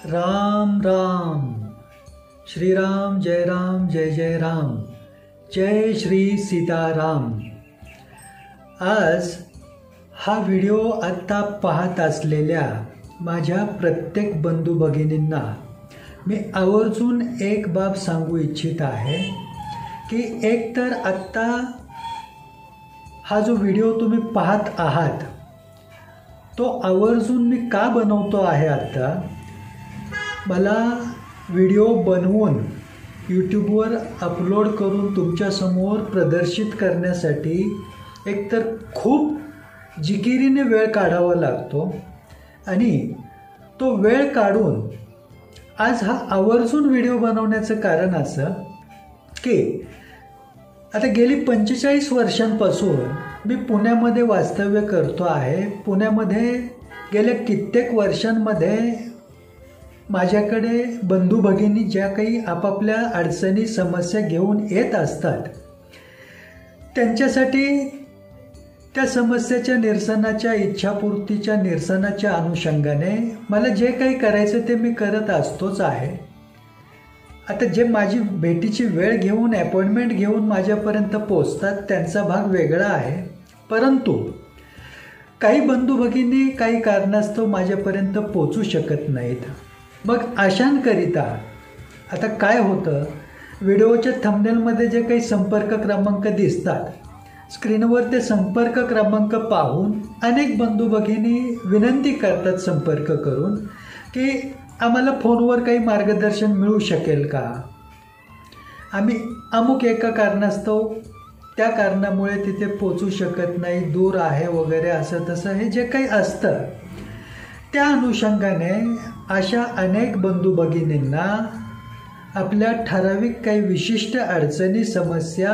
राम राम, श्रीराम जय राम जय जय राम, जय श्री सीताराम। आज हा व्हिडिओ आत्ता पाहत असलेल्या माझ्या प्रत्येक बंधू भगिनींना मी आवर्जून एक बाब सांगू इच्छित आहे की एकतर आत्ता हा जो व्हिडिओ तुम्ही पाहत आहात तो आवर्जून मी का बनवतो आहे आत्ता, मला व्हिडिओ बनवून यूट्यूबवर अपलोड करून तुमच्यासमोर प्रदर्शित करण्यासाठी एकतर खूप जिकिरीने वेळ काढावा लागतो आणि तो वेळ काढून आज हा आवर्जून व्हिडिओ बनवण्याचं कारण असं की आता गेली 45 वर्षांपासून मी पुण्यामध्ये वास्तव्य करतो आहे। पुण्यामध्ये गेल्या कित्येक वर्षांमध्ये माझ्याकडे बंधू भगिनी ज्या काही आपापल्या अडचणी समस्या घेऊन येत असतात त्यांच्यासाठी त्या समस्याच्या निरसनाच्या इच्छापूर्तीच्या निरसनाच्या अनुषंगाने मला जे काही करायचं ते मी करत असतोच आहे। आता जे माझी भेटीची वेळ घेऊन अपॉइंटमेंट घेऊन माझ्यापर्यंत पोचतात त्यांचा भाग वेगळा आहे, परंतु काही बंधू भगिनी काही कारणास्तव माझ्यापर्यंत पोचू शकत नाहीत। मग अशांकरिता आता काय होतं, व्हिडिओच्या थंबनेलमध्ये जे काही संपर्क क्रमांक दिसतात स्क्रीनवर ते संपर्क क्रमांक पाहून अनेक बंधू भगिनी विनंती करतात संपर्क करून की आम्हाला फोनवर काही मार्गदर्शन मिळू शकेल का, आम्ही अमुक एका कारणास्तव त्या कारणामुळे तिथे पोचू शकत नाही, दूर आहे वगैरे असं तसं हे जे काही असतं त्या अनुषंगाने अशा अनेक बंधू भगिनींना आपल्या ठराविक काही विशिष्ट अडचणी समस्या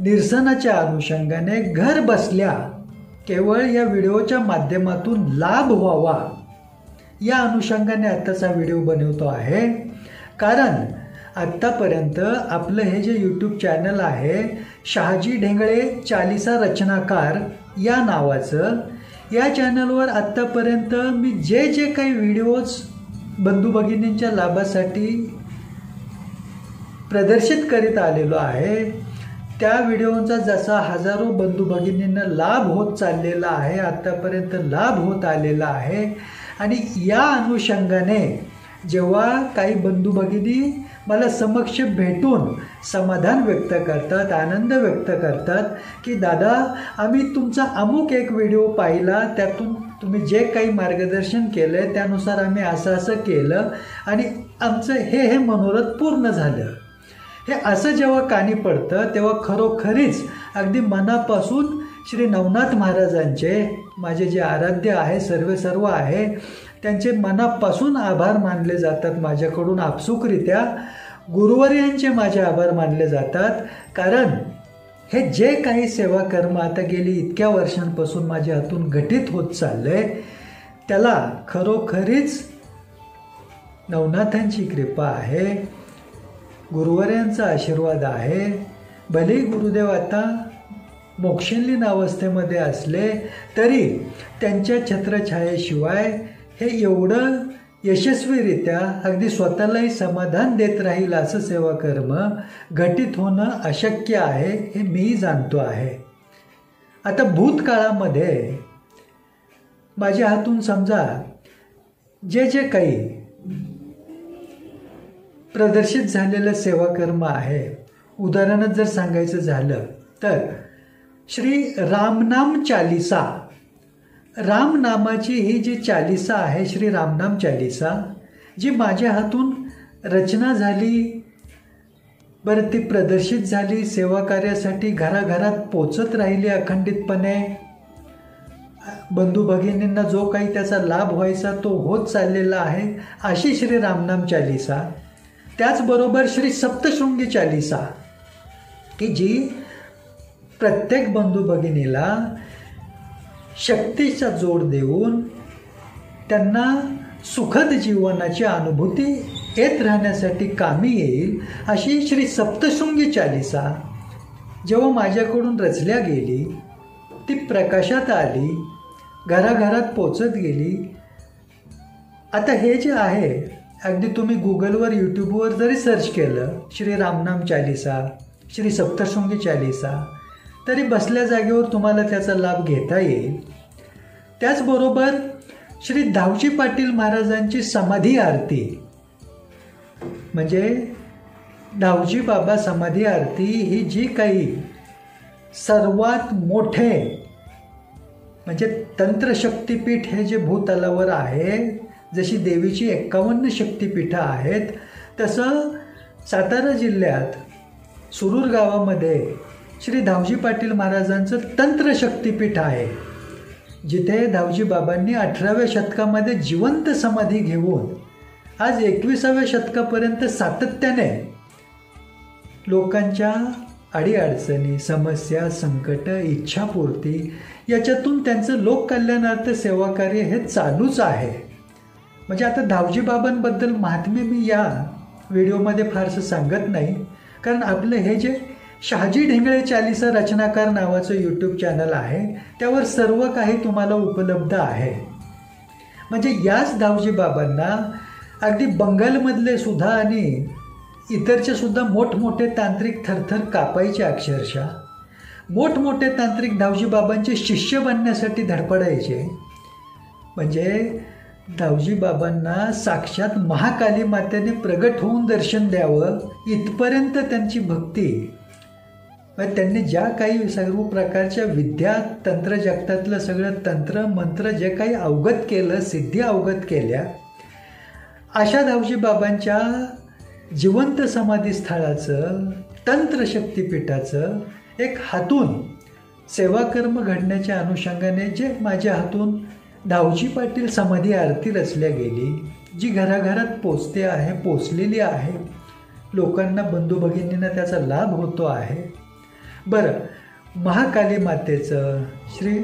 निरसनाच्या अनुषंगाने घर बसल्या केवळ या व्हिडिओच्या माध्यमातून लाभ व्हावा या अनुषंगाने आत्ताचा व्हिडिओ बनवतो आहे। कारण आत्तापर्यंत आपलं हे जे यूट्यूब चॅनल आहे शहाजी ढेंगळे चालीसा रचनाकार या नावाचं, या चॅनलवर आत्तापर्यंत मी जे जे काही व्हिडिओज बंधू भगिनींच्या लाभासाठी प्रदर्शित करीत आलेलो आहे त्या व्हिडिओंचा जसा हजारो बंधू भगिनींना लाभ होत चाललेला आहे, आत्तापर्यंत लाभ होत आलेला आहे। आणि या अनुषंगाने जेव्हा काही बंधू भगिनी मला समक्ष भेटून समाधान व्यक्त करतात, आनंद व्यक्त करतात की दादा आम्ही तुमचा अमुक एक व्हिडिओ पाहिला, त्यातून तुम्ही जे काही मार्गदर्शन केलं आहे त्यानुसार आम्ही असं असं केलं आणि आमचं हे मनोरथ पूर्ण झालं, हे असं जेव्हा कानी पडतं तेव्हा खरोखरीच अगदी मनापासून श्री नवनाथ महाराजांचे माझे जे आराध्य आहे सर्व आहे त्यांचे मनापासून आभार मानले जातात, माझ्याकडून आपसुकरित्या गुरुवर्यांचे माझे आभार मानले जातात। कारण हे जे काही सेवा कर्म आता गेली इतक्या वर्षांपासून माझ्या हातून घटित होत चाललंय त्याला खरोखरीच नवनाथांची कृपा आहे, गुरुवर्यांचा आशीर्वाद आहे। भले गुरुदेव आता मोक्षलीन अवस्थेमध्ये असले तरी त्यांच्या छत्रछायेशिवाय हे एवढं यशस्वीरित्या अगदी स्वतःलाही समाधान देत राहील असं सेवा कर्म घटित होणं अशक्य आहे हे मीही जाणतो आहे। आता भूतकाळामध्ये माझ्या हातून समजा जे जे काही प्रदर्शित झालेलं सेवा कर्म आहे, उदाहरणार्थ जर सांगायचं झालं तर श्री रामनाम चालीसा, राम नामाची ही जी चालीसा आहे श्री रामनाम चालीसा जी माझ्या हातून रचना झाली, बरं ती प्रदर्शित झाली, सेवा कार्यासाठी घराघरात पोचत राहिली अखंडितपणे, बंधू भगिनींना जो काही त्याचा लाभ व्हायचा तो होत चाललेला आहे अशी श्री रामनाम चालीसा। त्याचबरोबर श्री सप्तशृंगी चालीसा की जी प्रत्येक बंधू भगिनीला शक्तीचा जोड देऊन त्यांना सुखद जीवनाची अनुभूती येत राहण्यासाठी कामी येईल अशी श्री सप्तशृंगी चालीसा जेव्हा माझ्याकडून रचल्या गेली, ती प्रकाशात आली, घराघरात पोचत गेली आता हे जे आहे, अगदी तुम्ही गुगलवर यूट्यूबवर जरी सर्च केलं श्री रामनाम चालीसा, श्री सप्तशृंगी चालीसा, तरी बसल्या जागेवर तुम्हाला त्याचा लाभ घेता येईल. त्याचबरोबर श्री धावजी पाटील महाराजांची समाधी आरती, म्हणजे धावजी बाबा समाधी आरती ही जी काही सर्वात मोठे म्हणजे तंत्रशक्तिपीठ हे जे भूतलावर आहे, जशी देवीची 51 शक्तिपीठं आहेत, तसं सातारा जिल्ह्यात सुरूर गावामध्ये श्री धावजी पाटील महाराजांचं तंत्रशक्तिपीठ आहे, जिथे धावजी बाबांनी 18व्या शतकामध्ये जिवंत समाधी घेऊन आज 21व्या शतकापर्यंत सातत्याने लोकांच्या अडीअडचणी, समस्या, संकट, इच्छापूर्ती याच्यातून त्यांचं लोककल्याणार्थ सेवाकार्य हे चालूच आहे. म्हणजे आता धावजी बाबांबद्दल महात्म्य मी या व्हिडिओमध्ये फारसं सांगत नाही, कारण आपलं हे जे शहाजी ढेंगळे चालीसा रचनाकार नावाचं यूट्यूब चॅनल आहे, त्यावर सर्व काही तुम्हाला उपलब्ध आहे. म्हणजे याच धावजी बाबांना अगदी बंगालमधले सुद्धा आणि इतरचे सुद्धा मोठमोठे तांत्रिक थरथर कापायचे, अक्षरशः मोठमोठे तांत्रिक धावजी बाबांचे शिष्य बनण्यासाठी धडपडायचे. म्हणजे धावजी बाबांना साक्षात महाकाली मातेने प्रगट होऊन दर्शन द्यावं इथपर्यंत त्यांची भक्ती. त्यांनी ज्या काही सर्व प्रकारच्या विद्या, तंत्र, जगतातलं सगळं तंत्र मंत्र जे काही अवगत केलं, सिद्धी अवगत केल्या, अशा धावजी बाबांच्या जिवंत समाधीस्थळाचं, तंत्रशक्तिपीठाचं एक हातून सेवाकर्म घडण्याच्या अनुषंगाने जे माझ्या हातून धावजी पाटील समाधी आरती रचल्या गेली, जी घराघरात पोचलेली आहे, लोकांना, बंधू भगिनींना त्याचा लाभ होतो आहे. बरं, महाकाली मातेचं, श्री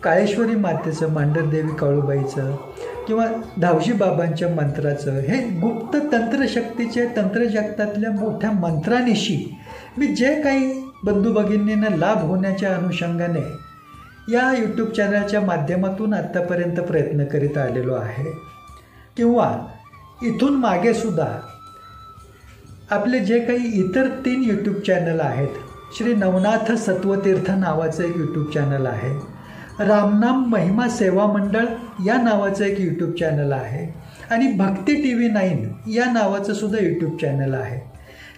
काळेश्वरी मातेचं, मांढरदेवी काळूबाईचं किंवा धावजी बाबांच्या मंत्राचं, हे गुप्त तंत्रशक्तीचे, तंत्रजगतातल्या मोठ्या मंत्रानिशी मी जे काही बंधू भगिनींना लाभ होण्याच्या अनुषंगाने या यूट्यूब चॅनलच्या माध्यमातून आत्तापर्यंत प्रयत्न करीत आलेलो आहे. किंवा इथून मागेसुद्धा आपले जे काही इतर 3 यूट्यूब चॅनल आहेत, श्री नवनाथ सत्वतीर्थ नावाचं एक यूट्यूब चॅनल आहे, रामनाम महिमा सेवा मंडळ या नावाचं एक यूट्यूब चॅनल आहे, आणि भक्ती TV9 या नावाचं सुद्धा यूट्यूब चॅनल आहे.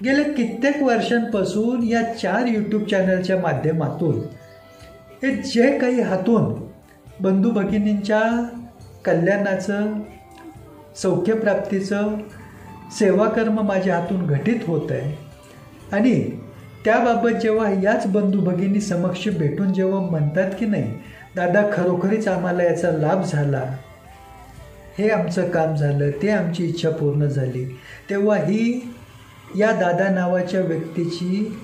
गेल्या कित्येक वर्षांपासून या 4 यूट्यूब चॅनलच्या माध्यमातून हे जे काही हातून बंधू भगिनींच्या कल्याणाचं, सौख्यप्राप्तीचं सेवाकर्म माझ्या हातून घटित होतं आहे, आणि त्याबाबत जेव्हा याच बंधू भगिनी समक्ष भेटून जेव्हा म्हणतात की नाही दादा, खरोखरीच आम्हाला याचा लाभ झाला, हे आमचं काम झालं, ते आमची इच्छा पूर्ण झाली, तेव्हा ही या दादा नावाच्या व्यक्तीची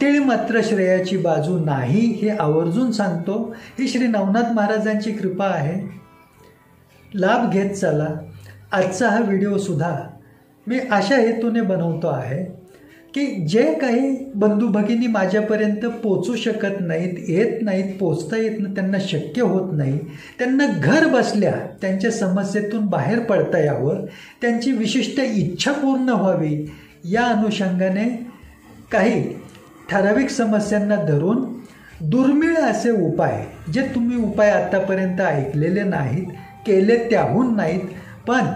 तीळ मात्र श्रेयाची बाजू नाही, हे आवर्जून सांगतो. ही श्री नवनाथ महाराजांची कृपा आहे. लाभ घेत चला. आजचा हा व्हिडिओसुद्धा मी अशा हेतूने बनवतो आहे की जे काही बंधू भगिनी माझ्यापर्यंत पोचू शकत नाहीत, येत नाहीत, पोचता येत नाही, त्यांना शक्य होत नाही, त्यांना घर बसल्या त्यांच्या समस्येतून बाहेर पडता यावं, त्यांची विशिष्ट इच्छा पूर्ण व्हावी, या अनुषंगाने काही ठराविक समस्यांना धरून दुर्मिळ असे उपाय, जे तुम्ही उपाय आत्तापर्यंत ऐकलेले नाहीत, केले त्याहून नाहीत, पण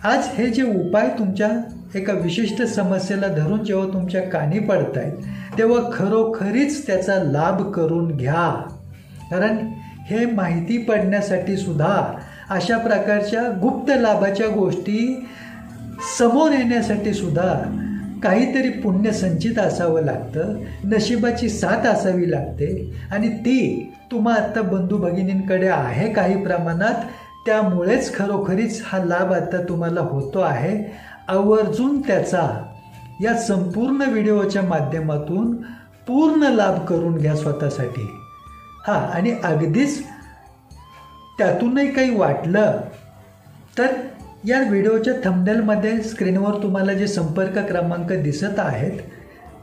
आज हे जे उपाय तुमच्या एका विशिष्ट समस्येला धरून जेव्हा तुमच्या कानी पडत आहेत, तेव्हा खरोखरीच त्याचा लाभ करून घ्या. कारण हे माहिती पडण्यासाठी सुद्धा अशा प्रकारच्या गुप्त लाभाच्या गोष्टी समोर येण्यासाठी सुद्धा काहीतरी पुण्य संचित असावं लागतं, नशिबाची साथ असावी लागते, आणि ती तुम्हा आत्ता बंधू भगिनींकडे आहे काही प्रमाणात. त्यामुळेच खरोखरीच हा लाभ आता तुम्हाला होतो आहे. आवर्जून त्याचा या संपूर्ण व्हिडिओच्या माध्यमातून पूर्ण लाभ करून घ्या स्वतःसाठी. आणि अगदीच त्यातूनही काही वाटलं तर या व्हिडिओच्या थंबनेलमध्ये स्क्रीनवर तुम्हाला जे संपर्क क्रमांक दिसत आहेत,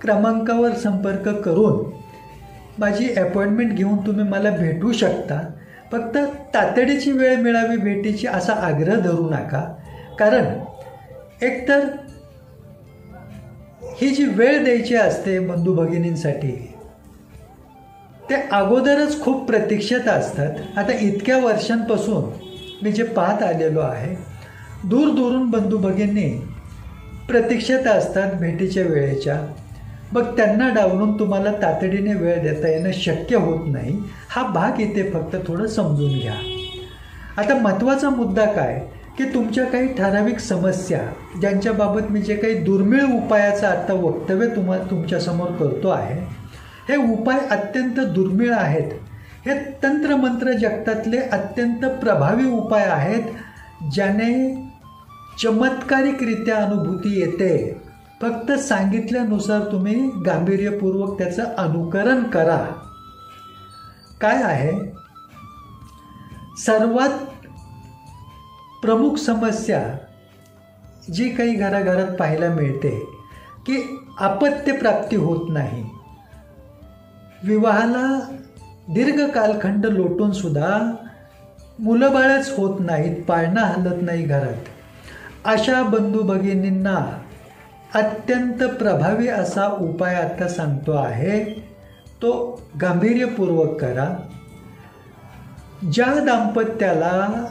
क्रमांकावर संपर्क करून माझी अपॉइंटमेंट घेऊन तुम्ही मला भेटू शकता. फक्त तातडीची वेळ मिळावी भेटीची असा आग्रह धरू नका. कारण एकतर ही जी वेळ द्यायची असते बंधू भगिनींसाठी ते अगोदरच खूप प्रतीक्षेत असतात. आता इतक्या वर्षांपासून मी जे पाहत आलेलो आहे, दूरदूरून बंधू भगिनी प्रतीक्षेत असतात भेटीच्या वेळेच्या. मग त्यांना डावलून तुम्हाला तातडीने वेळ देता येणं शक्य होत नाही. हा भाग इथे फक्त थोडं समजून घ्या. आता महत्त्वाचा मुद्दा काय की तुमच्या काही ठराविक समस्या ज्यांच्याबाबत मी जे काही दुर्मिळ उपायाचं आता वक्तव्य तुमच्यासमोर करतो आहे, हे उपाय अत्यंत दुर्मिळ आहेत. हे तंत्रमंत्र जगतातले अत्यंत प्रभावी उपाय आहेत, ज्याने चमत्कारिकरित्या अनुभूती येते. फक्त सांगितल्यानुसार तुम्ही गांभीर्यपूर्वक त्याचं अनुकरण करा. काय आहे सर्वात प्रमुख समस्या जी काही घराघरात पाहायला मिळते की अपत्य प्राप्ती होत नाही. विवाहाला दीर्घ कालखंड लोटून सुद्धा मुलं बाळच होत नाहीत, पाळणं हलत नाही घरात. अशा बंधू भगिनींना अत्यंत प्रभावी असा उपाय आता सांगतो आहे, तो गांभीर्यपूर्वक करा. ज्या दाम्पत्याला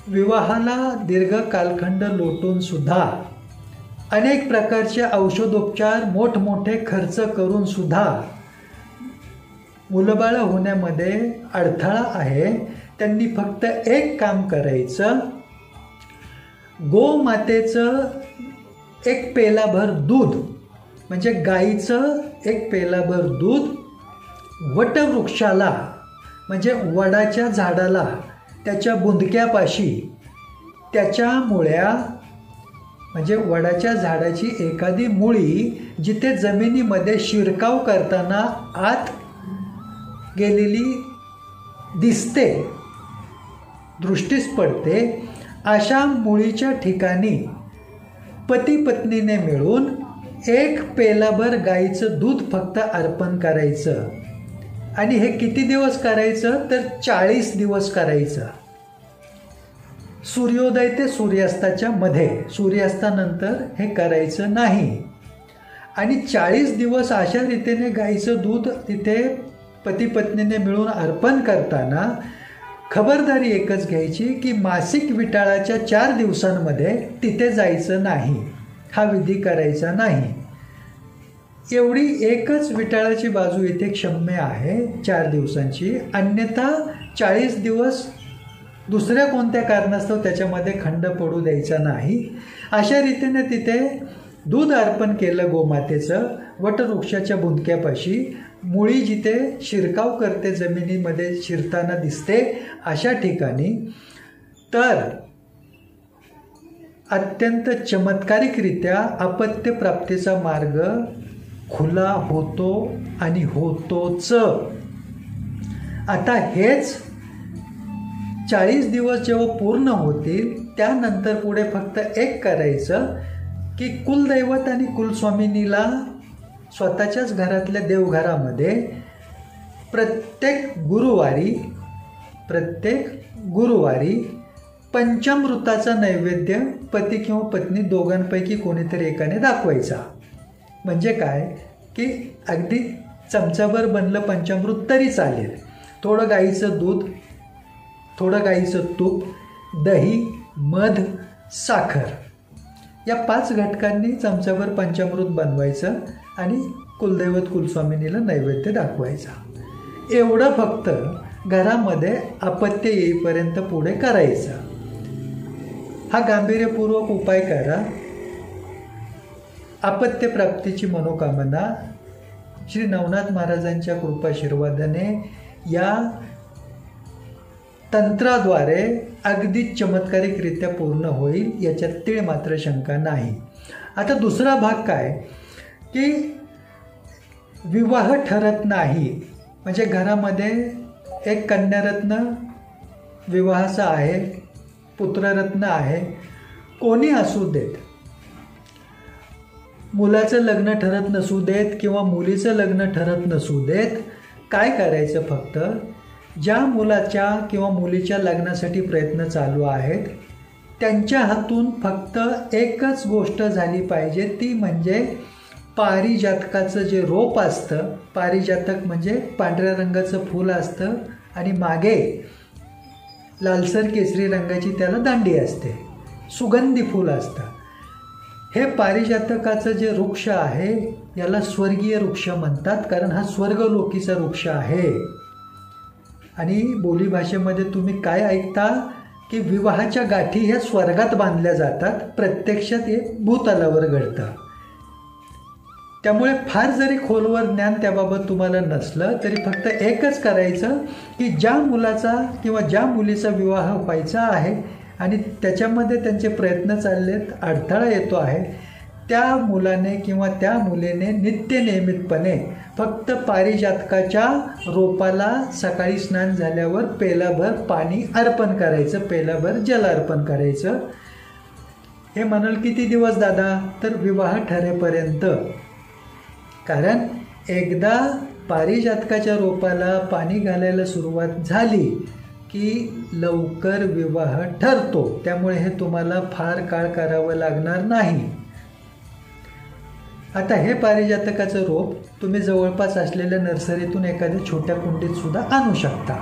विवाहाला दीर्घ कालखंड लोटून सुद्धा अनेक प्रकारचे औषधोपचार मोठमोठे खर्च करून सुद्धा मुलबाळ होण्यामध्ये अडथळा आहे, त्यांनी फक्त एक काम करायचं. गोमातेचं एक पेलाभर दूध म्हणजे गाईचं एक पेलाभर दूध वटवृक्षाला म्हणजे वडाच्या झाडाला त्याच्या बुंदक्यापाशी त्याच्या मुळ्या म्हणजे वडाच्या झाडाची एखादी मुळी जिथे जमिनीमध्ये शिरकाव करताना आत गेलेली दिसते, दृष्टीस पडते, अशा मुळीच्या ठिकाणी पती पत्नीने मिळून एक पेलाभर गाईचं दूध फक्त अर्पण करायचं. आणि हे किती दिवस करायचं तर 40 दिवस करायचं. सूर्योदय ते सूर्यास्ताच्या मध्ये, सूर्यास्तानंतर हे करायचं नाही. आणि 40 दिवस अशा रीतीने गाईचं दूध तिथे पती पत्नीने मिळून अर्पण करताना खबरदारी एकच घ्यायची की मासिक विटाळाच्या 4 दिवसांमध्ये तिथे जायचं नाही, हा विधी करायचा नाही. एवढी एकच विटाळाची बाजू इथे क्षम्य आहे 4 दिवसांची. अन्यथा 40 दिवस दुसऱ्या कोणत्या कारणास्तव त्याच्यामध्ये खंड पडू द्यायचा नाही. अशा रीतीने तिथे दूध अर्पण केलं गोमातेचं वटवृक्षाच्या बुंदक्यापाशी, मुळी जिथे शिरकाव करते जमिनीमध्ये शिरताना दिसते अशा ठिकाणी, तर अत्यंत चमत्कारिकरित्या अपत्य प्राप्तीचा मार्ग खुला होतो आणि होतोच. आता हेच 40 दिवस जेव्हा पूर्ण होतील त्यानंतर पुढे फक्त एक करायचं की कुलदैवत आणि कुलस्वामिनीला स्वतःच्याच घरातल्या देवघरामध्ये प्रत्येक गुरुवारी पंचामृताचा नैवेद्य पती किंवा पत्नी दोघांपैकी कोणीतरी एकाने दाखवायचा. म्हणजे काय की अगदी चमचाभर बनलं पंचामृत तरी चालेल. थोडं गाईचं दूध, थोडं गाईचं तूप, दही, मध, साखर या 5 घटकांनी चमचाभर पंचामृत बनवायचं आणि कुलदैवत कुलस्वामिनीला नैवेद्य दाखवायचा. एवढं फक्त घरामध्ये अपत्य येईपर्यंत पुढे करायचं. हा गांभीर्यपूर्वक उपाय करा. अपत्य प्राप्तीची मनोकामना श्री नवनाथ महाराजांच्या कृपाशीर्वादाने या तंत्राद्वारे अगदी चमत्कारिकरित्या पूर्ण होईल, याच्यात तीळ मात्र शंका नाही. आता दुसरा भाग काय की विवाह ठरत नाही, म्हणजे घरामध्ये एक कन्यारत्न विवाहाचा आहे, पुत्ररत्न आहे, कोणी असू देत, मुलाचं लग्न ठरत नसू देत किंवा मुलीचं लग्न ठरत नसू देत, काय करायचं फक्त ज्या मुलाच्या किंवा मुलीच्या लग्नासाठी प्रयत्न चालू आहेत त्यांच्या हातून फक्त एकच गोष्ट झाली पाहिजे, ती म्हणजे पारिजातकाचं जे रोप असतं, पारिजातक म्हणजे पांढऱ्या रंगाचं फूल असतं आणि मागे लालसर केसरी रंगाची त्याला दांडी असते, सुगंधी फूल असतं. हे पारिजातकाचं जे वृक्ष आहे याला स्वर्गीय वृक्ष म्हणतात, कारण हा स्वर्गलोकीचा वृक्ष आहे. आणि बोलीभाषेमध्ये तुम्ही काय ऐकता की विवाहाच्या गाठी ह्या स्वर्गात बांधल्या जातात, प्रत्यक्षात हे भूतलावर घडतं. त्यामुळे फार जरी खोलवर ज्ञान त्याबाबत तुम्हाला नसलं तरी फक्त एकच करायचं की ज्या मुलाचा किंवा ज्या मुलीचा विवाह व्हायचा आहे आणि त्याच्यामध्ये त्यांचे प्रयत्न चाललेत, अडथळा येतो आहे, त्या मुलाने किंवा त्या मुलीने नित्यनियमितपणे फक्त पारिजातकाच्या रोपाला सकाळी स्नान झाल्यावर पेलाभर पाणी अर्पण करायचं, पेलाभर जल अर्पण करायचं. हे म्हणाल किती दिवस दादा? तर विवाह ठरेपर्यंत. कारण एकदा पारिजातकाच्या रोपाला पाणी घालायला सुरुवात झाली की लवकर विवाह ठरतो. त्यामुळे हे तुम्हाला फार काळ करावं लागणार नाही. आता हे पारिजातकाचं रोप तुम्ही जवळपास असलेल्या नर्सरीतून एखाद्या छोट्या कुंडीत सुद्धा आणू शकता.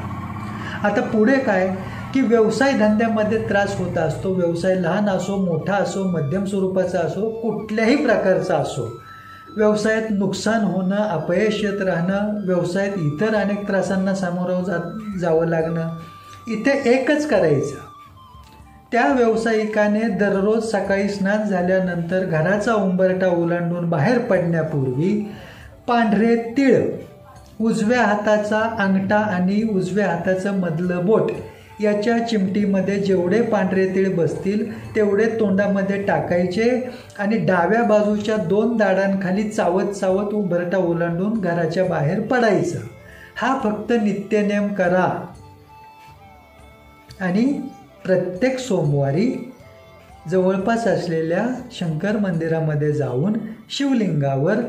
आता पुढे काय की व्यवसाय धंद्यामध्ये त्रास होत असतो. व्यवसाय लहान असो, मोठा असो, मध्यम स्वरूपाचा असो, कुठल्याही प्रकारचा असो, व्यवसायात नुकसान होणं, अपयश येत राहणं, व्यवसायात इतर अनेक त्रासांना सामोरं जावं लागणं, इथे एकच करायचं. त्या व्यावसायिकाने दररोज सकाळी स्नान झाल्यानंतर घराचा उंबरठा ओलांडून बाहेर पडण्यापूर्वी पांढरे तीळ, उजव्या हाताचा अंगठा आणि उजव्या हाताचं मधलं बोट याच्या चिमटीमध्ये जेवढे पांढरे तीळ बसतील तेवढे तोंडामध्ये टाकायचे आणि डाव्या बाजूच्या 2 दाडांखाली चावत चावत उंबरठा ओलांडून घराच्या बाहेर पडायचं. हा फक्त नित्यनेम करा. आणि प्रत्येक सोमवारी जवळपास असलेल्या शंकर मंदिरामध्ये जाऊन शिवलिंगावर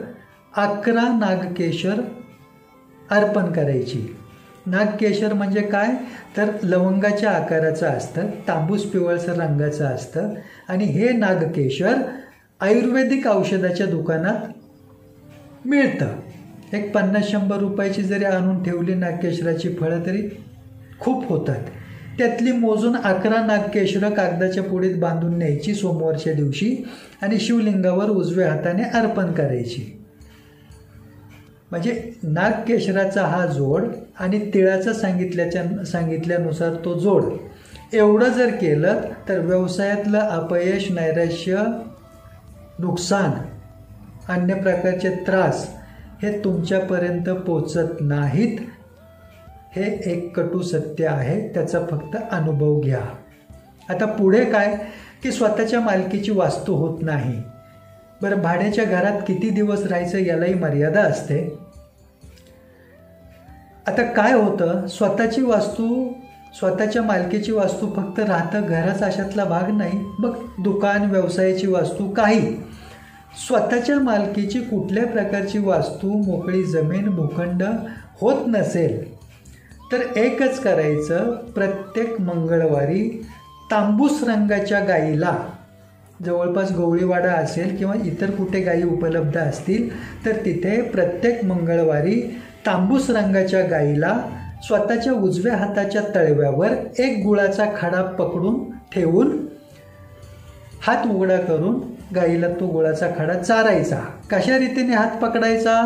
11 नागकेशर अर्पण करायची. नागकेशर म्हणजे काय? तर लवंगाच्या आकाराचं असतं, तांबूस पिवळसर रंगाचं असतं आणि हे नागकेशर आयुर्वेदिक औषधाच्या दुकानात मिळतं. एक 50-100 रुपयाची जरी आणून ठेवली नागकेशराची फळं तरी खूप होतात. त्यातली मोजून 11 नागकेशरं कागदाच्या पुडीत बांधून न्यायची सोमवारच्या दिवशी आणि शिवलिंगावर उजव्या हाताने अर्पण करायची. म्हणजे नागकेशराचा हा जोड आणि तिळाचा सांगितल्यानुसार तो जोड एवढं जर केलं तर व्यवसायातलं अपयश, नैराश्य, नुकसान, अन्य प्रकारचे त्रास हे तुमच्यापर्यंत पोचत नाहीत. हे एक कटू सत्य आहे, त्याचा फक्त अनुभव घ्या. आता पुढे काय की स्वतःच्या मालकीची वास्तू होत नाही. बरं, भाड्याच्या घरात किती दिवस राहायचं यालाही मर्यादा असते. आता काय होतं, स्वतःची वास्तू, स्वतःच्या मालकीची वास्तू फक्त राहतं घरच अशातला भाग नाही. मग दुकान, व्यवसायाची वास्तू, काही स्वतःच्या मालकीची कुठल्या प्रकारची वास्तू, मोकळी जमीन, भूखंड होत नसेल तर एकच करायचं, प्रत्येक मंगळवारी तांबूस रंगाच्या गाईला, जवळपास गवळीवाडा असेल किंवा इतर कुठे गायी उपलब्ध असतील तर तिथे प्रत्येक मंगळवारी तांबूस रंगाच्या गाईला स्वतःच्या उजव्या हाताच्या तळव्यावर एक गुळाचा खडा पकडून ठेवून हात उघडा करून गाईला तो गुळाचा खडा चारायचा. कशा रीतीने हात पकडायचा?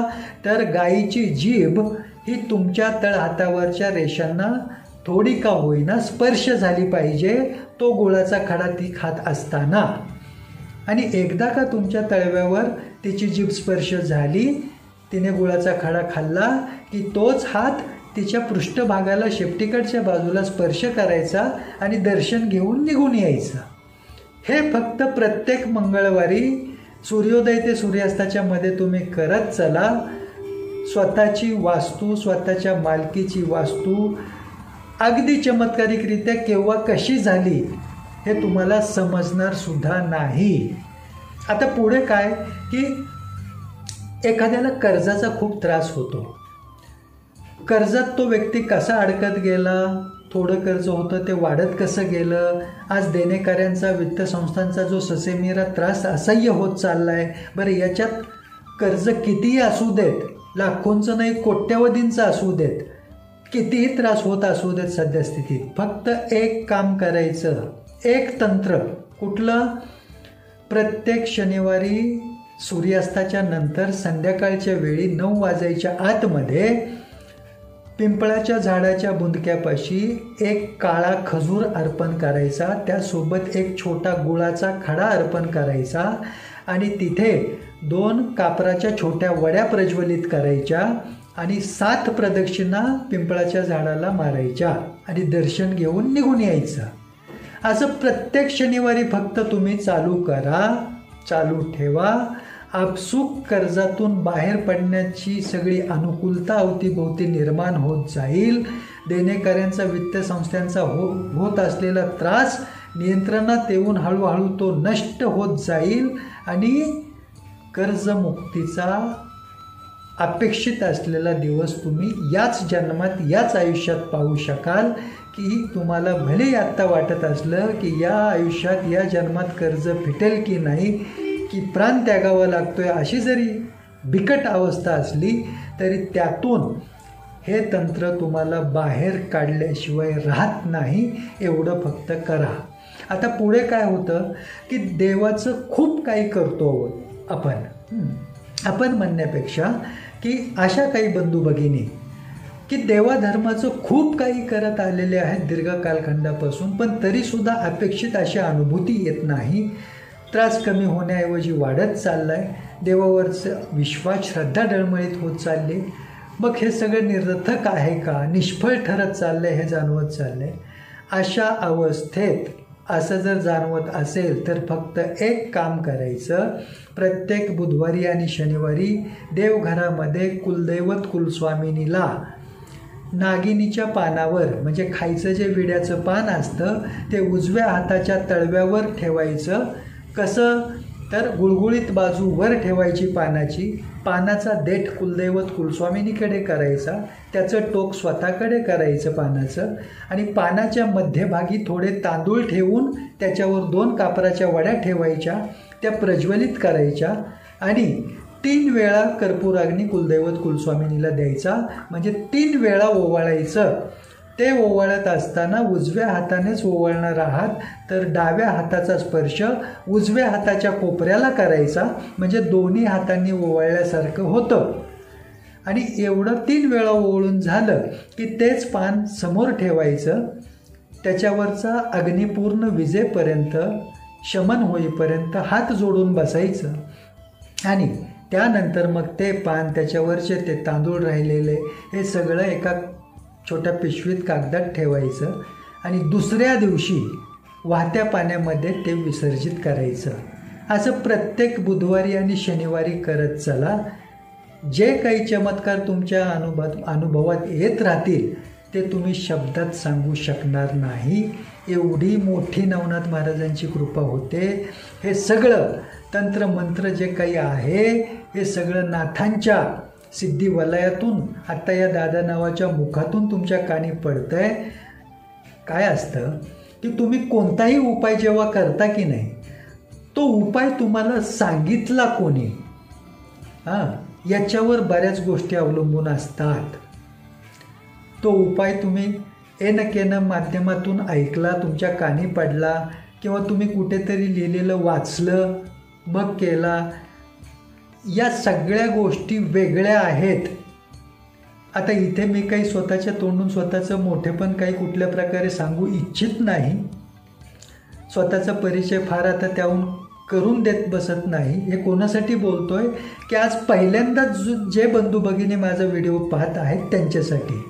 तर गाईची जीभ ही तुमच्या तळहातावरच्या रेषांना थोडी का होईना स्पर्श झाली पाहिजे, तो गुळाचा खडा ती खात असताना. आणि एकदा का तुमच्या तळव्यावर तिची जीभ स्पर्श झाली, तिने गुळाचा खडा खाल्ला की तोच हात तिच्या पृष्ठभागाला, शेपटीकडच्या बाजूला स्पर्श करायचा आणि दर्शन घेऊन निघून यायचं. हे फक्त प्रत्येक मंगळवारी सूर्योदय ते सूर्यास्ताच्या मध्ये तुम्ही करत चला. स्वतःची वास्तू, स्वतःच्या मालकीची वास्तू अगदी चमत्कारिकरित्या केव्हा कशी झाली हे तुम्हाला समजणार सुद्धा नाही. आता पुढे काय की एखाद्याला कर्जाचा खूप त्रास होतो. कर्जात तो व्यक्ती कसा अडकत गेला थोडं कर्ज होतं ते वाढत कसं गेलं, आज देणेकऱ्यांचा वित्त संस्थांचा जो ससेमिरा त्रास असह्य होत चालला आहे. बरं, याच्यात कर्ज कितीही असू देत, लाखोंचं नाही कोट्यवधींचं असू देत, कितीही त्रास होत असू देत सद्यस्थितीत, फक्त एक काम करायचं, एक तंत्र. कुठलं? प्रत्येक शनिवारी सूर्यास्ताच्या नंतर संध्याकाळच्या वेळी 9 वाजायच्या आतमध्ये पिंपळाच्या झाडाच्या बुंदक्यापाशी एक काळा खजूर अर्पण करायचा, त्यासोबत एक छोटा गुळाचा खडा अर्पण करायचा आणि तिथे 2 कापराच्या छोट्या वड्या प्रज्वलित करायच्या आणि 7 प्रदक्षिणा पिंपळाच्या झाडाला मारायच्या आणि दर्शन घेऊन निघून यायचं. असं प्रत्येक शनिवारी फक्त तुम्ही चालू करा, चालू ठेवा. आपसूक कर्जातून बाहेर पडण्याची सगळी अनुकूलता अवतीभोवती निर्माण होत जाईल. देणेकऱ्यांचा वित्त संस्थांचा होत असलेला त्रास नियंत्रणात येऊन हळूहळू तो नष्ट होत जाईल आणि कर्जमुक्तीचा अपेक्षित असलेला दिवस तुम्ही याच जन्मात, याच आयुष्यात पाहू शकाल. की तुम्हाला भले आत्ता वाटत असलं की या आयुष्यात, या जन्मात कर्ज फिटेल की नाही, की प्राण त्यागावा लागतोय, अशी जरी बिकट अवस्था असली तरी त्यातून हे तंत्र तुम्हाला बाहेर काढल्याशिवाय राहत नाही. एवढं फक्त करा. आता पुढे काय होतं की देवाचं खूप काही करतो आपण म्हणण्यापेक्षा की अशा काही बंधू भगिनी की देवाधर्माचं खूप काही करत आलेले आहेत दीर्घ कालखंडापासून, पण तरीसुद्धा अपेक्षित अशी अनुभूती येत नाही. त्रास कमी होण्याऐवजी वाढत चालला आहे. देवावरचं विश्वास, श्रद्धा डळमळीत होत चालली. मग हे सगळं निरर्थक आहे का, निष्फळ ठरत चाललं आहे हे जाणवत चाललं आहे. अशा अवस्थेत असं जर जाणवत असेल तर फक्त एक काम करायचं. प्रत्येक बुधवारी आणि शनिवारी देवघरामध्ये कुलदैवत कुलस्वामिनीला नागिनीच्या पानावर, म्हणजे खायचं जे विड्याचं पान असतं ते उजव्या हाताच्या तळव्यावर ठेवायचं. कसं? तर गुळगुळीत बाजू वर ठेवायची पानाची. पानाचा देठ कुलदैवत कुलस्वामिनीकडे करायचा, त्याचं टोक स्वतःकडे करायचं पानाचं आणि पानाच्या मध्यभागी थोडे तांदूळ ठेवून त्याच्यावर 2 कापराच्या वड्या ठेवायच्या, त्या प्रज्वलित करायच्या आणि 3 वेळा कर्पूराग्नी कुलदैवत कुलस्वामिनीला द्यायचा. म्हणजे 3 वेळा ओवाळायचं. ते ओवाळत असताना उजव्या हातानेच ओवाळणार आहात तर डाव्या हाताचा स्पर्श उजव्या हाताच्या कोपऱ्याला करायचा, म्हणजे दोन्ही हातांनी ओवाळल्यासारखं होतं. आणि एवढं 3 वेळा ओवाळून झालं की तेच पान समोर ठेवायचं. त्याच्यावरचा अग्निपूर्ण विजेपर्यंत, शमन होईपर्यंत हात जोडून बसायचं आणि त्यानंतर मग ते पान, त्याच्यावरचे ते तांदूळ राहिलेले, हे सगळं एका छोट्या पिशवीत कागदात ठेवायचं आणि दुसऱ्या दिवशी वाहत्या पाण्यामध्ये ते विसर्जित करायचं. असं प्रत्येक बुधवारी आणि शनिवारी करत चला. जे काही चमत्कार तुमच्या अनुभवात येत राहतील ते तुम्ही शब्दात सांगू शकणार नाही. एवढी मोठी नवनाथ महाराजांची कृपा होते. हे सगळं तंत्रमंत्र जे काही आहे हे सगळं नाथांच्या सिद्धी वलयातून आत्ता या दादा नावाच्या मुखातून तुमच्या कानी पडतंय. काय असतं की तुम्ही कोणताही उपाय जेव्हा करता की नाही, तो उपाय तुम्हाला सांगितला कोणी, याच्यावर बऱ्याच गोष्टी अवलंबून असतात. तो उपाय तुम्ही एनकेनं माध्यमातून ऐकला, तुमच्या कानी पडला किंवा तुम्ही कुठेतरी लिहिलेलं वाचलं मग केला, या सगळ्या गोष्टी वेगळ्या आहेत. आता इथे मी काही स्वतःच्या तोंडून स्वतःचं मोठेपण काही कुठल्या प्रकारे सांगू इच्छित नाही. स्वतःचा परिचय फार आता त्याहून करून देत बसत नाही. हे कोणासाठी बोलतोय की आज पहिल्यांदाच जे बंधू भगिनी माझा व्हिडिओ पाहत आहेत त्यांच्यासाठी.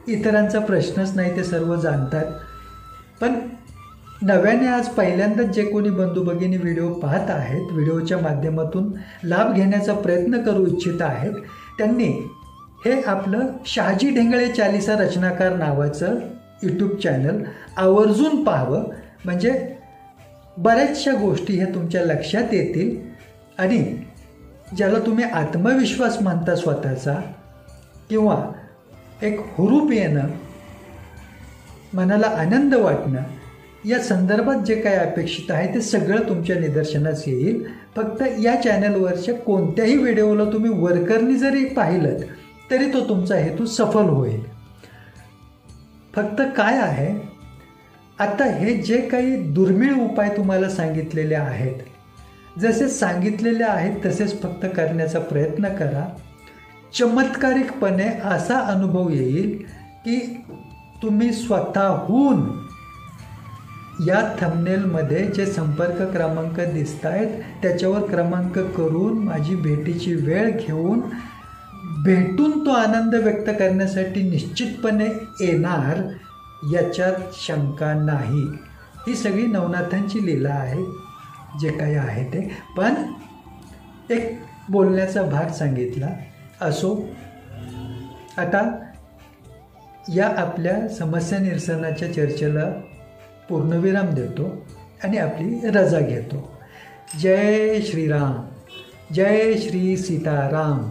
इतरांचा प्रश्नच नाही, ते सर्व जाणतात. पण नव्याने आज पहिल्यांदाच जे कोणी बंधू भगिनी व्हिडिओ पाहत आहेत, व्हिडिओच्या माध्यमातून लाभ घेण्याचा प्रयत्न करू इच्छित आहेत, त्यांनी हे आपलं शहाजी ढेंगळे चालिसा रचनाकार नावाचं यूट्यूब चॅनल आवर्जून पाहावं. म्हणजे बऱ्याचशा गोष्टी हे तुमच्या लक्षात येतील आणि ज्याला तुम्ही आत्मविश्वास म्हणता स्वतःचा किंवा एक हुरूप येणं, मनाला आनंद वाटणं या संदर्भात जे काही अपेक्षित आहे ते सगळं तुमच्या निदर्शनास येईल. फक्त या चॅनलवरच्या कोणत्याही व्हिडिओला तुम्ही वरकरणी जरी पाहिलं तरी तो तुमचा हेतू सफल होईल. फक्त काय आहे, आता हे जे काही दुर्मिळ उपाय तुम्हाला सांगितलेले आहेत, जसे सांगितलेले आहेत तसेच फक्त करण्याचा प्रयत्न करा. चमत्कारिकपणे असा अनुभव येईल की तुम्ही स्वतःहून या थंबनेलमध्ये जे संपर्क क्रमांक दिसत आहेत त्याच्यावर क्रमांक करून माझी भेटीची वेळ घेऊन भेटून तो आनंद व्यक्त करण्यासाठी निश्चितपणे येणार, याच्यात शंका नाही. ही सगळी नवनाथांची लीला आहे जे काही आहे ते. पण एक बोलण्याचा भाग सांगितला असो. आता या आपल्या समस्या निरसनाच्या चर्चेला पूर्णविराम देतो आणि आपली रजा घेतो. जय श्रीराम, जय श्री सीताराम.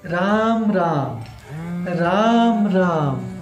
राम राम, राम राम.